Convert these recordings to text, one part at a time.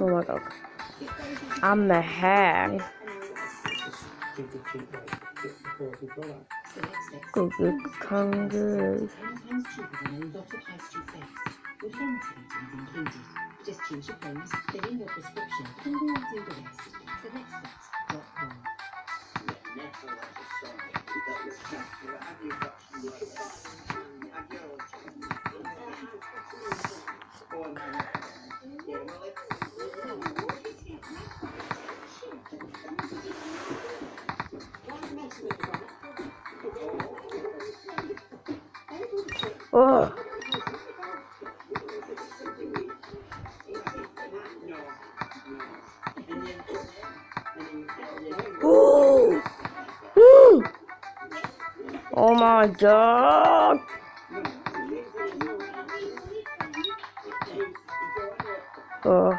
Oh my god. I'm the hang. Google Congress. Just choose your phones, fill in your prescription, and we'll do the rest. SelectSteps.com. Oh. Ooh. Ooh. Oh my god. Oh.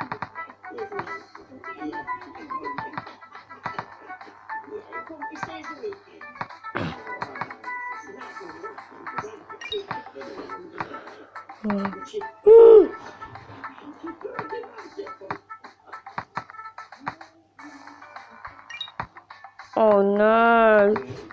Oh no.